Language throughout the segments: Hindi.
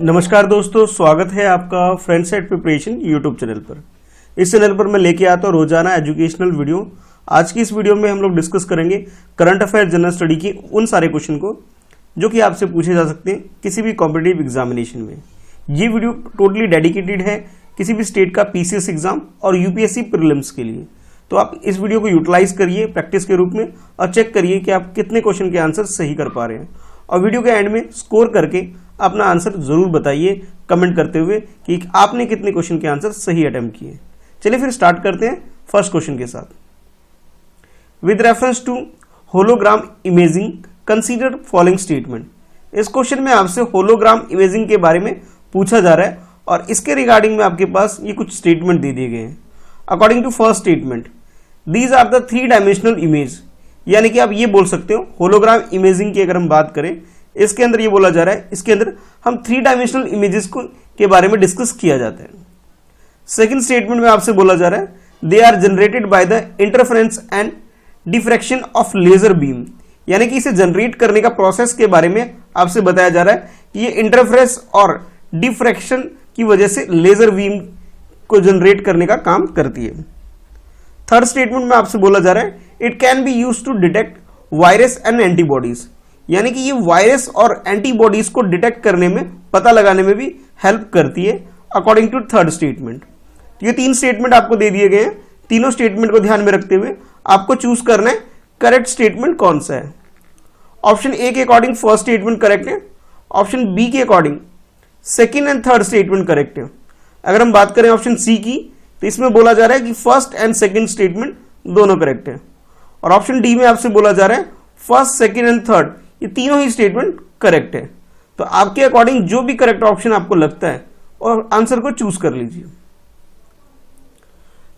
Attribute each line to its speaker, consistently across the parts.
Speaker 1: नमस्कार दोस्तों, स्वागत है आपका friend set preparation YouTube channel पर। इस चैनल पर मैं लेके आता हूँ रोजाना एजुकेशनल वीडियो। आज की इस वीडियो में हम लोग डिस्कस करेंगे करंट अफेयर जनरल स्टडी के उन सारे क्वेश्चन को जो कि आपसे पूछे जा सकते हैं किसी भी कॉम्पिटिटिव एग्जामिनेशन में। ये वीडियो टोटली डेडिकेटेड है किसी भी स्टेट का पीसीएस एग्जाम और यूपीएससी प्रीलिम्स के लिए। तो आप इस वीडियो को यूटिलाइज करिए प्रैक्टिस के रूप में और चेक करिए कि आप कितने क्वेश्चन के आंसर सही कर पा रहे हैं। और वीडियो के एंड में स्कोर करके अपना आंसर जरूर बताइए कमेंट करते हुए कि आपने कितने क्वेश्चन के आंसर सही अटेम्प्ट किए। चलिए फिर स्टार्ट करते हैं फर्स्ट क्वेश्चन के साथ। With reference to hologram imaging consider following statement. इस क्वेश्चन में आपसे होलोग्राम इमेजिंग के बारे में पूछा जा रहा है और इसके रिगार्डिंग में आपके पास ये कुछ स्टेटमेंट दे दिए गए हैं। According to first statement, these are the 3 dimensional image. यानी कि आप ये बोल सकते हो होलोग्राम इमेजिंग की अगर हम बात करें, इसके अंदर ये बोला जा रहा है इसके अंदर हम 3 डायमेंशनल इमेजेस के बारे में डिस्कस किया जाता है। सेकंड स्टेटमेंट में आपसे बोला जा रहा है they are generated by the interference and diffraction of laser beam. यानी कि इसे जनरेट करने का प्रोसेस के बारे में आपसे बताया जा रहा है कि ये इंटरफेरेंस और डिफ्रैक्शन की वजह से लेजर बीम को जनरेट करने का काम करती है। थर्ड स्टेटमेंट में आपसे बोला जा रहा है it can be used to detect virus and antibodies. यानी कि ये वायरस और एंटीबॉडीज को डिटेक्ट करने में, पता लगाने में भी हेल्प करती है अकॉर्डिंग टू थर्ड स्टेटमेंट। ये 3 स्टेटमेंट आपको दे दिए गए हैं। तीनों स्टेटमेंट को ध्यान में रखते हुए आपको चूज करना है करेक्ट स्टेटमेंट कौन सा है। ऑप्शन ए के अकॉर्डिंग फर्स्ट स्टेटमेंट करेक्ट है, ऑप्शन बी के according second and third statement correct है। अगर हम बात करें ऑप्शन सी की, तो इसमें बोला जा रहा है कि फर्स्ट एंड सेकेंड स्टेटमेंट दोनों करेक्ट है। और ऑप्शन डी में आपसे बोला जा रहा है फर्स्ट सेकेंड एंड थर्ड ये तीनों ही स्टेटमेंट करेक्ट है। तो आपके अकॉर्डिंग जो भी करेक्ट ऑप्शन आपको लगता है और आंसर को चूज कर लीजिए।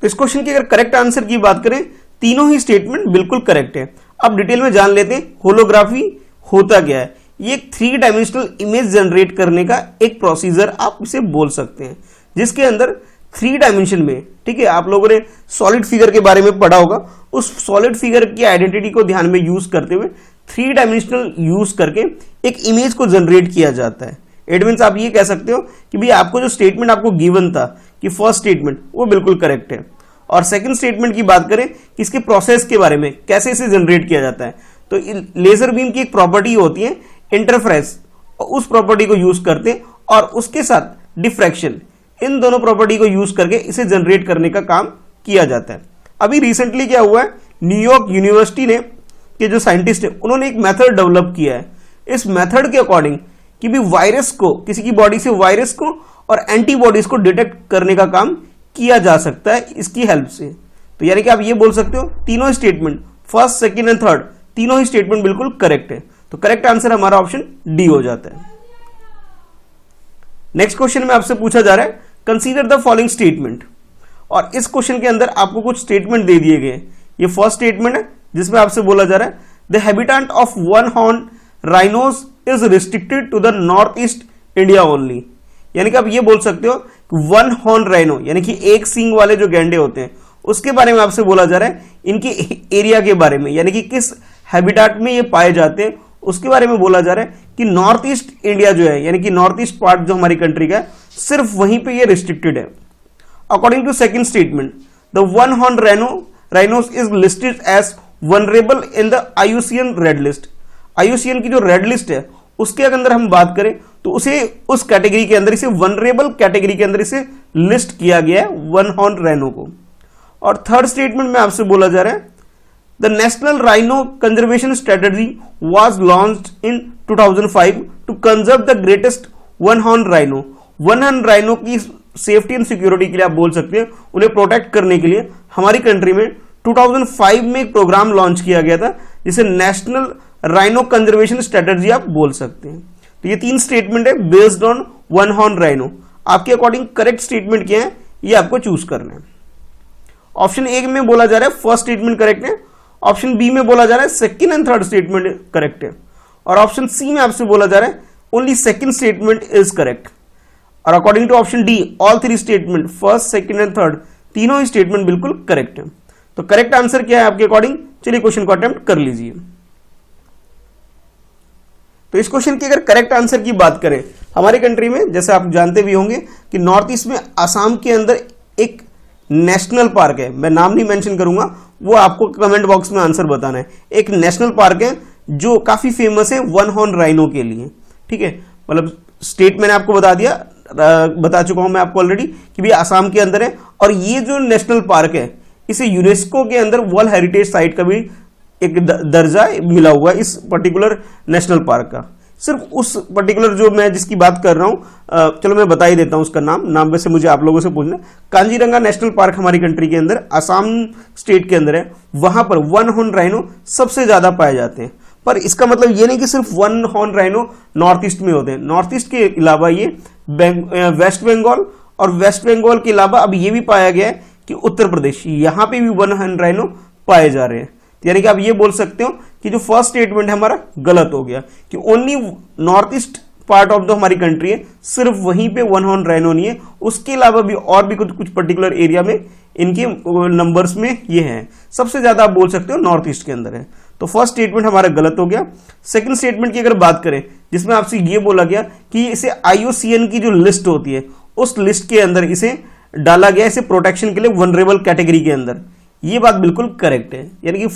Speaker 1: तो इस क्वेश्चन की अगर करेक्ट आंसर की बात करें, तीनों ही स्टेटमेंट बिल्कुल करेक्ट है। अब डिटेल में जान लेते हैं होलोग्राफी होता क्या है। ये एक 3 डायमेंशनल इमेज जनरेट करने का एक प्रोसीजर आप इसे बोल सकते हैं, जिसके अंदर 3 डायमेंशन में, ठीक है, आप लोगों ने सॉलिड फिगर के बारे में पढ़ा होगा। उस सॉलिड फिगर की आइडेंटिटी को ध्यान में यूज करते हुए 3 डायमेंशनल यूज करके एक इमेज को जनरेट किया जाता है। इट मीन्स आप ये कह सकते हो कि भाई आपको जो स्टेटमेंट आपको गिवन था कि फर्स्ट स्टेटमेंट वो बिल्कुल करेक्ट है। और सेकंड स्टेटमेंट की बात करें कि इसके प्रोसेस के बारे में, कैसे इसे जनरेट किया जाता है, तो लेजर बीम की एक प्रॉपर्टी होती है इंटरफेरेंस, उस प्रॉपर्टी को यूज करते हैं और उसके साथ डिफ्रैक्शन, इन दोनों प्रॉपर्टी को यूज करके इसे जनरेट करने का काम किया जाता है। अभी रिसेंटली क्या हुआ है, न्यूयॉर्क यूनिवर्सिटी ने के जो साइंटिस्ट है उन्होंने एक मेथड डेवलप किया है। इस मेथड के अकॉर्डिंग कि भी वायरस को, किसी की बॉडी से वायरस को और एंटीबॉडीज को डिटेक्ट करने का काम किया जा सकता है इसकी हेल्प से। तो यानी कि आप ये बोल सकते हो तीनों statement, first second and third, तीनों ही स्टेटमेंट बिल्कुल करेक्ट है। तो करेक्ट आंसर हमारा ऑप्शन डी हो जाता है। नेक्स्ट क्वेश्चन में आपसे पूछा जा रहा है कंसीडर द फॉलोइंग स्टेटमेंट। और इस क्वेश्चन के अंदर आपको कुछ स्टेटमेंट दे दिए गए। ये फर्स्ट स्टेटमेंट है जिसमें आपसे बोला जा रहा है the habitat of one horn rhinos is restricted to the north east India only. यानी कि आप ये बोल सकते हो कि वन हॉर्न राइनो यानी कि एक सींग वाले जो गैंडे होते हैं उसके बारे में आपसे बोला जा रहा है, इनके एरिया के बारे में, यानी कि किस हैबिटेट में ये पाए जाते हैं उसके बारे में बोला जा रहा है कि नॉर्थ ईस्ट इंडिया जो है, यानी कि नॉर्थ ईस्ट पार्ट जो हमारी कंट्री का है, सिर्फ वहीं पे ये रिस्ट्रिक्टेड है। According to second statement, the one horn rhinos is listed as vulnerable in the IUCN red list. IUCN की जो रेड लिस्ट है उसके अंदर हम बात करें तो उसे उस कैटेगरी के अंदर, इसे वनरेबल कैटेगरी के अंदर इसे लिस्ट किया गया है वन हॉर्न राइनो को। और थर्ड स्टेटमेंट में आपसे बोला जा रहा है the national rhino conservation strategy was launched in 2005 to conserve the greatest one horn rhino. One horn rhino की सेफ्टी एंड सिक्योरिटी के लिए आप बोल सकते हैं, उन्हें प्रोटेक्ट करने के लिए हमारी कंट्री में 2005 में एक प्रोग्राम लॉन्च किया गया था जिसे नेशनल राइनो कंजर्वेशन स्ट्रेटजी आप बोल सकते हैं। तो ये 3 स्टेटमेंट है based on one horn rhino. आपके अकॉर्डिंग करेक्ट स्टेटमेंट क्या है ये आपको चूज करना है। ऑप्शन ए में बोला जा रहा है फर्स्ट स्टेटमेंट करेक्ट है, ऑप्शन बी में बोला जा रहा है second and third statement correct है, और ऑप्शन सी में आपसे बोला जा रहा है only second statement is correct. और according to option D all 3 statement, first second and third, तीनों ही स्टेटमेंट बिल्कुल करेक्ट है। तो करेक्ट आंसर क्या है आपके अकॉर्डिंग, चलिए क्वेश्चन को अटेम्प्ट कर लीजिए। तो इस क्वेश्चन की अगर करेक्ट आंसर की बात करें, हमारी कंट्री में जैसे आप जानते भी होंगे कि नॉर्थ ईस्ट में असम के अंदर एक नेशनल पार्क है, मैं नाम नहीं मेंशन करूंगा, वो आपको कमेंट बॉक्स में आंसर बताना है। एक नेशनल पार्क है जो काफी फेमस है वन हॉर्न राइनो के लिए, ठीक है। मतलब स्टेट मैंने आपको बता चुका हूं मैं आपको ऑलरेडी कि भी असम के अंदर है, और ये जो नेशनल पार्क है इसे यूनेस्को के अंदर वर्ल्ड हेरिटेज साइट का भी एक दर्जा मिला हुआ है इस पर्टिकुलर नेशनल पार्क का। सिर्फ उस पर्टिकुलर जो मैं जिसकी बात कर रहा हूं, चलो मैं बता ही देता हूं उसका नाम वैसे मुझे आप लोगों से पूछना। कांजीरंगा नेशनल पार्क हमारी कंट्री के अंदर असम स्टेट के अंदर है, वहां पर वन हॉर्न राइनो सबसे ज्यादा पाए जाते हैं। पर इसका मतलब ये नहीं कि सिर्फ one horn rhino north east में होते हैं, नॉर्थ ईस्ट के अलावा ये वेस्ट बंगाल, और वेस्ट बंगाल के अलावा अब ये भी पाया गया है कि उत्तर प्रदेश, यहां पे भी वन हॉर्न राइनो पाए जा रहे हैं। यानी कि आप ये बोल सकते हो कि जो फर्स्ट स्टेटमेंट है हमारा गलत हो गया कि only north east part of the हमारी कंट्री है, सिर्फ वहीं पे वन हॉर्न राइनो नहीं है, उसके अलावा भी और भी कुछ पर्टिकुलर एरिया में इनके नंबर्स में ये हैं। सबसे ज्यादा आप बोल सकते हो नॉर्थ ईस्ट के अंदर है। तो फर्स्ट स्टेटमेंट हमारा गलत हो गया। सेकंड स्टेटमेंट की अगर बात करें जिसमें आपसे ये बोला गया कि इसे IUCN की जो लिस्ट होती है उस लिस्ट के अंदर इसे डाला गया, इसे प्रोटेक्शन के लिए वनरेबल कैटेगरी के अंदर, ये बात बिल्कुल करेक्ट है। यानी कि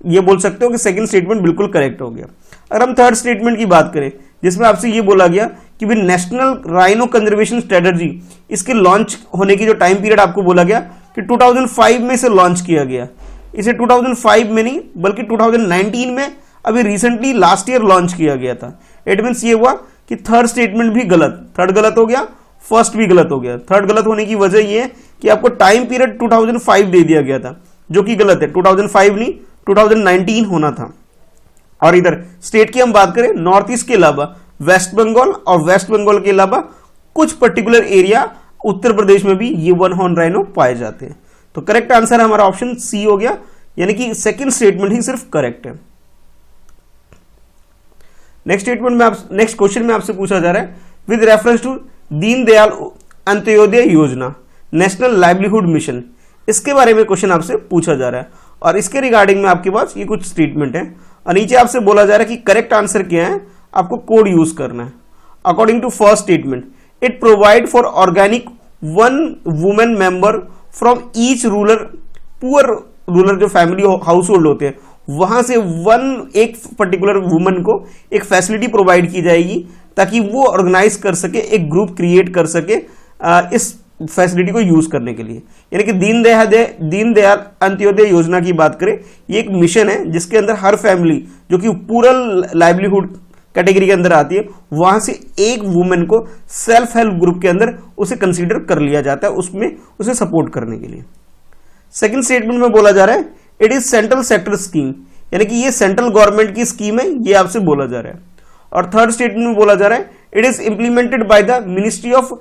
Speaker 1: ये बोल सकते हो कि सेकंड स्टेटमेंट बिल्कुल करेक्ट हो गया। अगर हम थर्ड स्टेटमेंट की बात करें जिसमें आपसे ये बोला गया कि भी नेशनल राइनो कंजर्वेशन स्ट्रेटजी, इसके लॉन्च होने की जो टाइम पीरियड आपको बोला गया कि 2005 में इसे लॉन्च किया गया, इसे 2005 में नहीं बल्कि 2019 में अभी रिसेंटली लास्ट ईयर लॉन्च किया गया था। इट मीन्स ये हुआ कि थर्ड स्टेटमेंट भी गलत, थर्ड गलत हो गया, फर्स्ट भी गलत हो गया। थर्ड गलत होने की वजह ये है कि आपको टाइम पीरियड 2005 दे दिया गया था, जो कि गलत है। 2005 नहीं 2019 होना था। और इधर स्टेट की हम बात करें, नॉर्थ ईस्ट के अलावा वेस्ट बंगाल और वेस्ट बंगाल के अलावा कुछ पर्टिकुलर एरिया उत्तर प्रदेश में भी ये वन हॉर्न राइनो पाए जाते हैं। तो करेक्ट आंसर हमारा ऑप्शन सी हो गया, यानी कि सेकंड स्टेटमेंट ही सिर्फ करेक्ट है। नेक्स्ट क्वेश्चन में आपसे पूछा जा रहा है with reference to Deendayal Antyodaya Yojana national livelihood mission, इसके बारे में क्वेश्चन आपसे पूछा जा रहा है और इसके रिगार्डिंग में आपके पास ये कुछ स्टेटमेंट है और नीचे आपसे बोला जा रहा है कि करेक्ट आंसर क्या है, आपको कोड यूज करना है। According to first statement, it provide for organic one women member from each poor rural जो फैमिली हाउस होल्ड होते हैं वहां से एक पर्टिकुलर वुमन को एक फैसिलिटी प्रोवाइड की जाएगी ताकि वो ऑर्गेनाइज कर सके, एक ग्रुप क्रिएट कर सके इस फैसिलिटी को यूज करने के लिए। यानी कि दीनदयाल अंत्योदय योजना की बात करें, ये एक मिशन है जिसके अंदर हर फैमिली जो कि पूरा लाइवलीहुड कैटेगरी के अंदर आती है, वहां से एक वुमेन को सेल्फ हेल्प ग्रुप के अंदर उसे कंसीडर कर लिया जाता है, उसमें उसे सपोर्ट करने के लिए। सेकंड स्टेटमेंट में बोला जा रहा है it is central sector scheme, यानी कि ये सेंट्रल गवर्नमेंट की स्कीम है, ये आपसे बोला जा रहा है। और थर्ड स्टेटमेंट में बोला जा रहा है it is implemented by the ministry of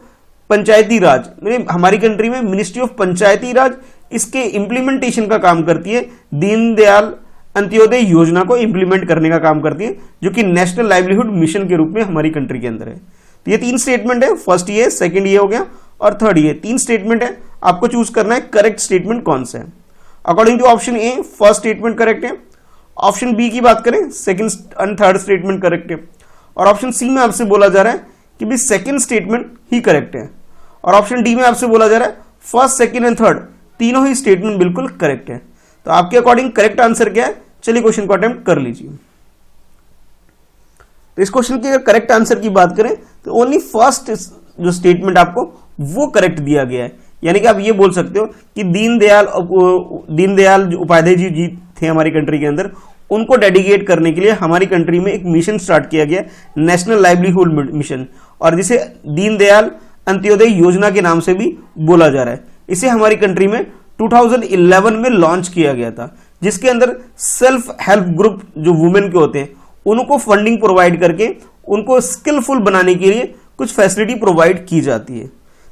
Speaker 1: Panchayati Raj, हमारी कंट्री में मिनिस्ट्री ऑफ पंचायती राज इसके इंप्लीमेंटेशन का काम करती है, दीनदयाल अंत्योदय योजना को इंप्लीमेंट करने का काम करती है, जो कि नेशनल लाइवलीहुड मिशन के रूप में हमारी कंट्री के अंदर है। तो ये तीन स्टेटमेंट है, फर्स्ट ये, सेकंड ये हो गया और थर्ड ये, तीन स्टेटमेंट है। आपको चूज करना है करेक्ट स्टेटमेंट कौन सा है। According to option A first statement correct है, ऑप्शन बी की बात करें second and third statement correct है, और ऑप्शन सी में आपसे बोला जा रहा है कि भी सेकंड स्टेटमेंट ही करेक्ट है, और ऑप्शन डी में आपसे बोला जा रहा है फर्स्ट सेकंड एंड थर्ड तीनों ही स्टेटमेंट बिल्कुल करेक्ट है। तो आपके अकॉर्डिंग करेक्ट आंसर क्या है, चलिए क्वेश्चन को अटेम्प्ट कर लीजिए। तो इस क्वेश्चन के करेक्ट आंसर की बात करें तो ओनली फर्स्ट जो स्टेटमेंट आपको वो करेक्ट दिया गया है। यानी कि आप ये बोल सकते हो कि दीनदयाल उपाध्याय जी थे हमारी कंट्री के अंदर, उनको डेडिकेट करने के लिए हमारी कंट्री में एक मिशन स्टार्ट किया गया, नेशनल लाइवलीहुड मिशन, और जिसे दीनदयाल अंत्योदय योजना के नाम से भी बोला जा रहा है। इसे हमारी कंट्री में 2011 में लॉन्च किया गया था, जिसके अंदर सेल्फ हेल्प ग्रुप जो वुमेन के होते हैं उनको फंडिंग प्रोवाइड करके उनको स्किलफुल बनाने के लिए कुछ फैसिलिटी प्रोवाइड की जाती है।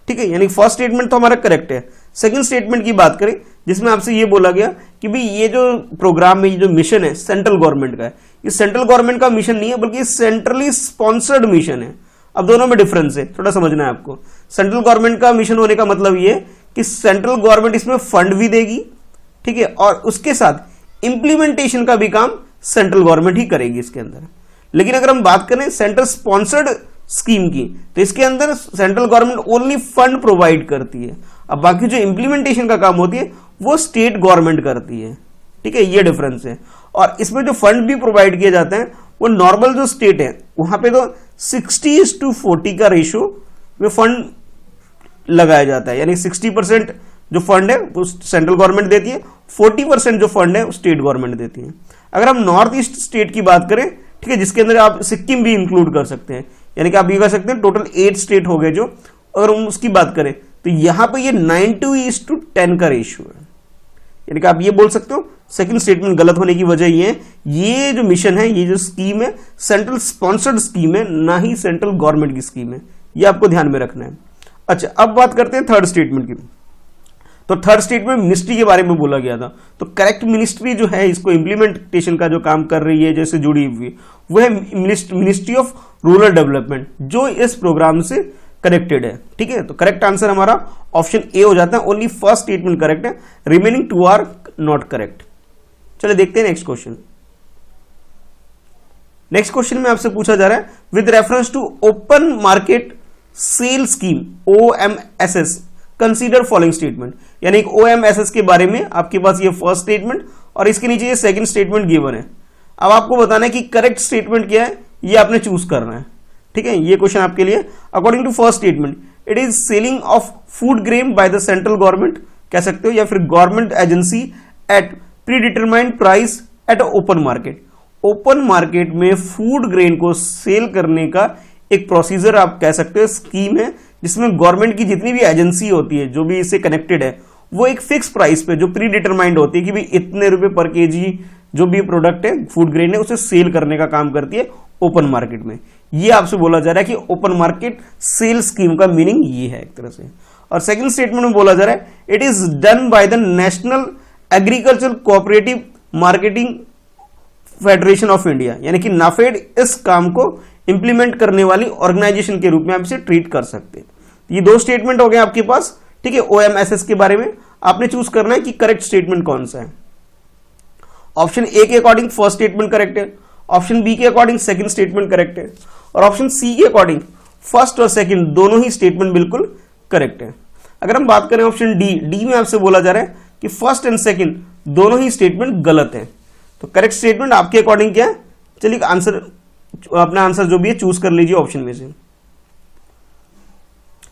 Speaker 1: ठीक है, यानी फर्स्ट स्टेटमेंट तो हमारा करेक्ट है। सेकंड स्टेटमेंट की बात करें जिसमें आपसे ये बोला गया कि भाई ये जो प्रोग्राम में ये जो मिशन है सेंट्रल गवर्नमेंट का है, ये सेंट्रल गवर्नमेंट का मिशन नहीं है बल्कि सेंट्रली स्पॉन्सर्ड मिशन है। अब दोनों में डिफरेंस है, थोड़ा समझना है आपको। सेंट्रल गवर्नमेंट का मिशन होने का मतलब ये है कि सेंट्रल गवर्नमेंट इसमें फंड भी देगी, ठीक है, और उसके साथ इंप्लीमेंटेशन का भी काम सेंट्रल गवर्नमेंट ही करेगी इसके अंदर। लेकिन अगर हम बात करें सेंट्रल स्पॉन्सर्ड स्कीम की, तो इसके अंदर central government only fund provide करती है, अब बाकी जो इंप्लीमेंटेशन का काम होती है वो स्टेट गवर्नमेंट करती है। ठीक है, ये डिफरेंस है। और इसमें जो फंड भी प्रोवाइड किए जाते हैं वो नॉर्मल जो स्टेट है वहां पे तो 60:40 का रेशियो में फंड लगाया जाता है, यानी 60% जो फंड है वो सेंट्रल गवर्नमेंट देती है, 40% जो फंड है वो स्टेट गवर्नमेंट देती है। अगर हम नॉर्थ ईस्ट स्टेट की बात करें, ठीक है, जिसके अंदर आप सिक्किम भी इंक्लूड कर सकते हैं, यानी कि आप ये कह सकते हैं टोटल 8 स्टेट हो गए जो, अगर हम उसकी बात करें तो यहां पे ये 90:10 का रेशियो है, यानी कि आप ये बोल सकते हो सेकंड स्टेटमेंट गलत होने की वजह ये है, ये जो मिशन है, ये जो स्कीम है सेंट्रल स्पॉन्सर्ड स्कीम है, ना ही सेंट्रल गवर्नमेंट की स्कीम है, ये आपको ध्यान में रखना है। अच्छा, अब बात करते हैं थर्ड स्टेटमेंट की। तो थर्ड स्टेटमेंट मिनिस्ट्री के बारे में बोला गया था, तो करेक्ट मिनिस्ट्री जो है इसको इंप्लीमेंटेशन का जो काम कर रही है जैसे जुड़ी हुई, वो है मिनिस्ट्री ऑफ रूरल डेवलपमेंट, जो इस प्रोग्राम से कनेक्टेड है। ठीक है, तो करेक्ट आंसर हमारा ऑप्शन ए हो जाता है, ओनली फर्स्ट स्टेटमेंट करेक्ट है, रिमेनिंग 2 आर नॉट करेक्ट। चलिए देखते हैं नेक्स्ट क्वेश्चन। नेक्स्ट क्वेश्चन में आपसे पूछा जा रहा है with reference to open market sale scheme OMSS consider following statement, यानी एक OMSS के बारे में आपके पास ये फर्स्ट स्टेटमेंट और इसके नीचे ये सेकंड स्टेटमेंट गिवन है। अब आपको बताना है कि करेक्ट स्टेटमेंट क्या है, ये आपने चूज करना है। ठीक है, ये क्वेश्चन आपके लिए। According to first statement it is selling of food grain by the central government कह सकते हो, या फिर government agency at predetermined price at open market. Open market में फूड ग्रेन को सेल करने का एक प्रोसीजर आप कह सकते हो, स्कीम है, जिसमें गवर्नमेंट की जितनी भी एजेंसी होती है जो भी इससे कनेक्टेड है, वो एक फिक्स प्राइस पे जो प्री डिटरमाइंड होती है कि भाई इतने रुपए पर केजी जो भी प्रोडक्ट है फूड ग्रेन है उसे सेल करने का काम करती है ओपन मार्केट में। ये आपसे बोला जा रहा है कि ओपन मार्केट सेल स्कीम का मीनिंग ये है एक तरह से। और सेकंड स्टेटमेंट में बोला जा रहा है it is done by the national agriculture cooperative marketing federation of India, यानी कि नाफेड इस काम को इंप्लीमेंट करने वाली ऑर्गेनाइजेशन के रूप में आप इसे ट्रीट कर सकते हैं। ये 2 स्टेटमेंट हो गए आपके पास। ठीक है, OMSS के बारे में आपने चूज करना है कि करेक्ट स्टेटमेंट कौन सा है। ऑप्शन ए के अकॉर्डिंग फर्स्ट स्टेटमेंट करेक्ट है, ऑप्शन बी के अकॉर्डिंग सेकंड स्टेटमेंट करेक्ट है, और ऑप्शन सी के अकॉर्डिंग फर्स्ट और सेकंड दोनों ही स्टेटमेंट बिल्कुल करेक्ट है। अगर हम बात करें ऑप्शन डी में आपसे बोला जा रहा है कि फर्स्ट एंड सेकंड दोनों ही स्टेटमेंट गलत है, तो करेक्ट स्टेटमेंट आपके अकॉर्डिंग क्या है? चलिए आंसर, अपना आंसर जो भी है चूज कर लीजिए ऑप्शन में से।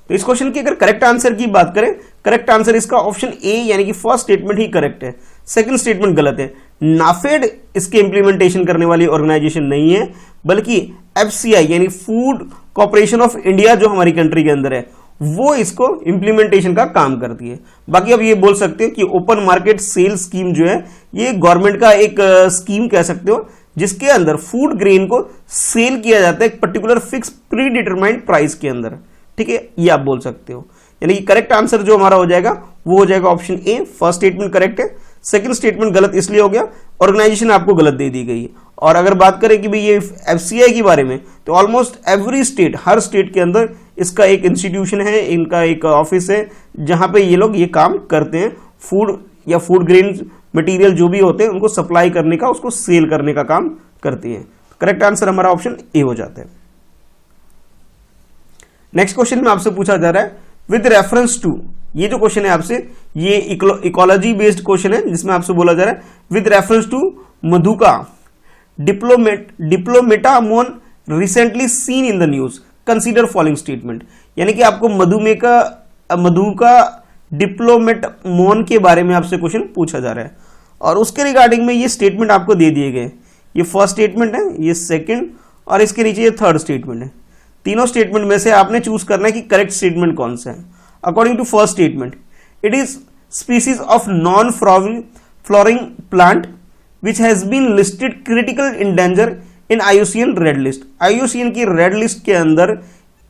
Speaker 1: तो इस क्वेश्चन की अगर करेक्ट आंसर की बात करें, करेक्ट आंसर इसका ऑप्शन ए यानी कि फर्स्ट स्टेटमेंट ही करेक्ट है, सेकंड स्टेटमेंट गलत है। नाफेड इसके इंप्लीमेंटेशन करने वाली ऑर्गेनाइजेशन नहीं है, बल्कि FCI यानी फूड कॉर्पोरेशन ऑफ इंडिया जो हमारी कंट्री के अंदर है वो इसको इंप्लीमेंटेशन का काम करती है। बाकी अब ये बोल सकते हो कि ओपन मार्केट सेल स्कीम जो है ये गवर्नमेंट का एक स्कीम कह सकते हो, जिसके अंदर फूड ग्रेन को सेल किया जाता है एक particular fix pre determined price के अंदर। ठीक है, ये आप बोल सकते हो। यानी कि करेक्ट आंसर जो हमारा हो जाएगा वो हो जाएगा option A, first statement correct है, सेकंड स्टेटमेंट गलत इसलिए हो गया ऑर्गेनाइजेशन आपको गलत दे दी गई है। और अगर बात करें कि भाई ये FCI के बारे में, तो ऑलमोस्ट एवरी स्टेट, हर स्टेट के अंदर इसका एक इंस्टीट्यूशन है, इनका एक ऑफिस है जहां पे ये लोग ये काम करते हैं, फूड या फूड ग्रेन मटेरियल जो भी होते हैं उनको सप्लाई करने का, उसको सेल करने का काम करती है। करेक्ट आंसर हमारा ऑप्शन ए हो जाता है। नेक्स्ट क्वेश्चन में आपसे पूछा जा रहा है विद रेफरेंस टू, ये जो क्वेश्चन है आपसे ये इकोलॉजी बेस्ड क्वेश्चन है, जिसमें आपसे बोला जा रहा है विद रेफरेंस टू मधुका डिप्लोमेटामोन recently seen in the news consider following statement, यानी कि आपको मधुका डिप्लोमेटामोन के बारे में आपसे क्वेश्चन पूछा जा रहा है और उसके रिगार्डिंग में ये स्टेटमेंट आपको दे दिए गए। ये फर्स्ट स्टेटमेंट है, ये सेकंड और इसके नीचे ये थर्ड स्टेटमेंट है। तीनों स्टेटमेंट में से आपने चूज करना है कि करेक्ट स्टेटमेंट कौन सा है। According to first statement it is species of non flowering plant which has been listed critical in danger in IUCN red list. IUCN की रेड लिस्ट के अंदर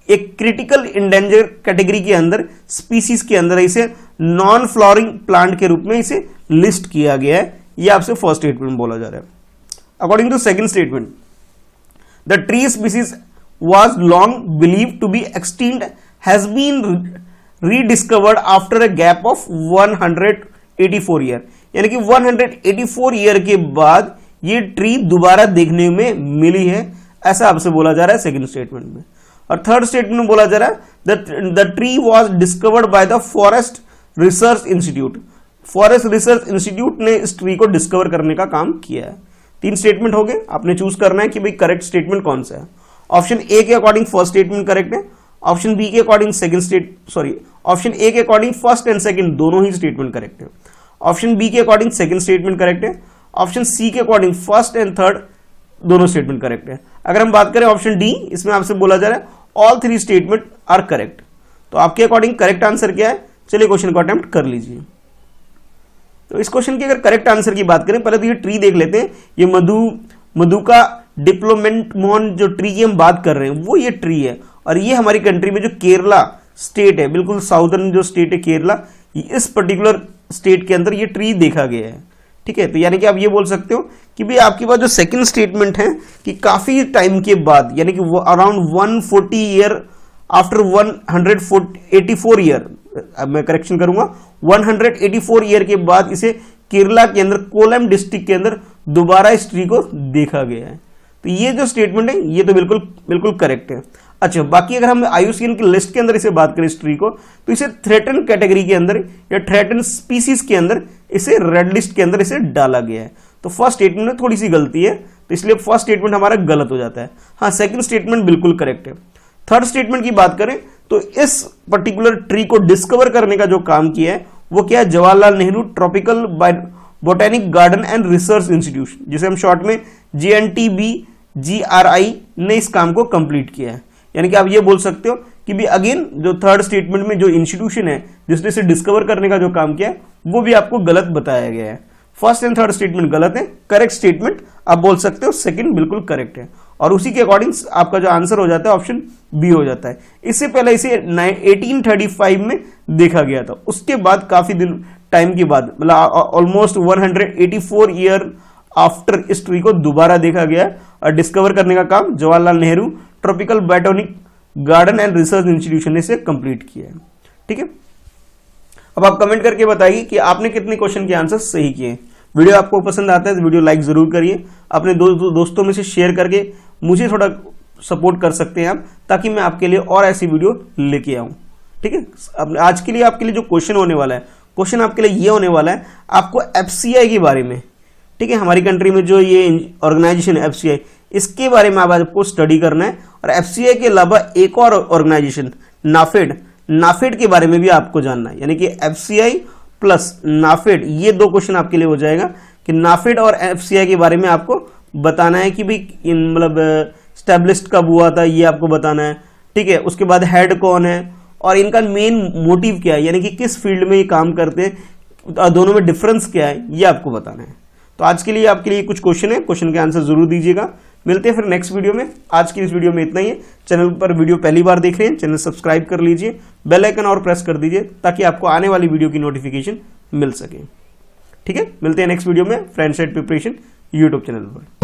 Speaker 1: एक क्रिटिकल इंडेंजर कैटेगरी के अंदर स्पीसीज के अंदर इसे नॉन फ्लोरिंग प्लांट के रूप में इसे लिस्ट किया गया है। यह आपसे फर्स्ट स्टेटमेंट बोला जा रहा है। According to second statement the tree species was long believed to be extinct has been rediscovered after a gap of 184 year, यानी कि 184 ईयर के बाद ये ट्री दोबारा देखने में मिली है। ऐसा आपसे बोला जा रहा है सेकंड स्टेटमेंट में। और थर्ड स्टेटमेंट में बोला जा रहा है the tree was discovered by the forest research institute. Forest research institute ने इस ट्री को डिस्कवर करने का काम किया है। 3 स्टेटमेंट हो गए, आपने चूज करना है कि भाई करेक्ट स्टेटमेंट कौन सा है। ऑप्शन ए के अकॉर्डिंग फर्स्ट स्टेटमेंट करेक्ट है, ऑप्शन बी के अकॉर्डिंग ऑप्शन ए के अकॉर्डिंग फर्स्ट एंड सेकंड दोनों ही स्टेटमेंट करेक्ट है, ऑप्शन बी के अकॉर्डिंग सेकंड स्टेटमेंट करेक्ट है, ऑप्शन सी के अकॉर्डिंग फर्स्ट एंड थर्ड दोनों स्टेटमेंट करेक्ट है। अगर हम बात करें ऑप्शन डी, इसमें आपसे बोला जा रहा है ऑल 3 स्टेटमेंट आर करेक्ट। तो आपके अकॉर्डिंग करेक्ट आंसर क्या है, चलिए क्वेश्चन को अटेम्प्ट कर लीजिए। तो इस क्वेश्चन के अगर करेक्ट आंसर की बात करें, पहले तो ये ट्री देख लेते हैं। ये मधुका डिप्लोमेंटमॉन जो ट्री की हम बात कर रहे हैं वो ये ट्री है, और ये हमारी कंट्री में जो केरला स्टेट है, बिल्कुल साउदर्न जो स्टेट है केरला, इस पर्टिकुलर स्टेट के अंदर ये ट्री देखा गया है। ठीक है, तो यानी कि आप ये बोल सकते हो कि भाई आपके पास जो सेकंड स्टेटमेंट है कि काफी टाइम के बाद, यानी कि अराउंड 140 ईयर आफ्टर 184 ईयर, अब मैं करेक्शन करूंगा, 184 ईयर के बाद इसे केरला के अंदर कोलम डिस्ट्रिक्ट के अंदर दोबारा इस ट्री को देखा गया है। तो ये जो स्टेटमेंट है ये तो बिल्कुल बिल्कुल करेक्ट है। अच्छा, बाकी अगर हम IUCN की लिस्ट के अंदर इसे बात करें इस ट्री को, तो इसे थ्रेटन कैटेगरी के अंदर या थ्रेटन स्पीसीज के अंदर इसे रेड लिस्ट के अंदर इसे डाला गया है। तो फर्स्ट स्टेटमेंट में थोड़ी सी गलती है, तो इसलिए फर्स्ट स्टेटमेंट हमारा गलत हो जाता है। हाँ, सेकंड स्टेटमेंट बिल्कुल करेक्ट है। थर्ड स्टेटमेंट की बात करें तो इस पर्टिकुलर ट्री को डिस्कवर करने का जो काम किया है वो क्या है, Jawaharlal Nehru tropical botanic garden and research institution, जिसे हम शॉर्ट में JNTBGRI ने इस काम को कंप्लीट किया है। यानी कि आप ये बोल सकते हो कि भी अगेन जो थर्ड स्टेटमेंट में जो इंस्टीट्यूशन है जिसने इसे डिस्कवर करने का जो काम किया है वो भी आपको गलत बताया गया है। फर्स्ट एंड थर्ड स्टेटमेंट गलत है, करेक्ट स्टेटमेंट आप बोल सकते हो सेकंड बिल्कुल करेक्ट है, और उसी के अकॉर्डिंग आपका जो आंसर हो जाता है ऑप्शन बी हो जाता है। इससे पहले इसे 1835 में देखा गया था, उसके बाद काफी दिन टाइम के बाद, मतलब ऑलमोस्ट 184 ईयर आफ्टर इस ट्री को दोबारा देखा गया और डिस्कवर करने का काम Jawaharlal Nehru tropical botanic garden and research institution ने इसे कंप्लीट किया है। ठीक है, अब आप कमेंट करके बताइए कि आपने कितने क्वेश्चन के आंसर सही किए। वीडियो आपको पसंद आता है तो वीडियो लाइक जरूर करिए, अपने दोस्तों में से शेयर करके मुझे थोड़ा सपोर्ट कर सकते हैं आप, ताकि मैं आपके लिए और ऐसी वीडियो लेके आऊं। ठीक है, अब आज के लिए आपके लिए जो क्वेश्चन होने वाला है, क्वेश्चन आपके लिए ये होने वाला है आपको FCI के बारे में। ठीक है, हमारी कंट्री में जो ये ऑर्गेनाइजेशन है FCI, इसके बारे में आपको स्टडी करना है। और FCI के अलावा एक और ऑर्गेनाइजेशन नाफेड के बारे में भी आपको जानना है। यानी कि FCI प्लस नाफेड, ये 2 क्वेश्चन आपके लिए हो जाएगा कि नाफेड और FCI के बारे में आपको बताना है कि भाई मतलब स्टैब्लिश्ड कब हुआ था, ये आपको बताना है। ठीक है, उसके बाद हेड कौन है और इनका मेन मोटिव क्या है, यानी कि किस फील्ड में ये काम करते हैं, दोनों में डिफरेंस क्या है, ये आपको बताना है। तो आज के लिए आपके लिए कुछ क्वेश्चन है, क्वेश्चन के आंसर जरूर दीजिएगा। मिलते हैं फिर नेक्स्ट वीडियो में। आज की इस वीडियो में इतना ही है। चैनल पर वीडियो पहली बार देख रहे हैं, चैनल सब्सक्राइब कर लीजिए, बेल आइकन और प्रेस कर दीजिए ताकि आपको आने वाली वीडियो की नोटिफिकेशन मिल सके। ठीक है, मिलते हैं नेक्स्ट वीडियो में फ्रेंडसेट प्रिपरेशन यूट्यूब चैनल पर।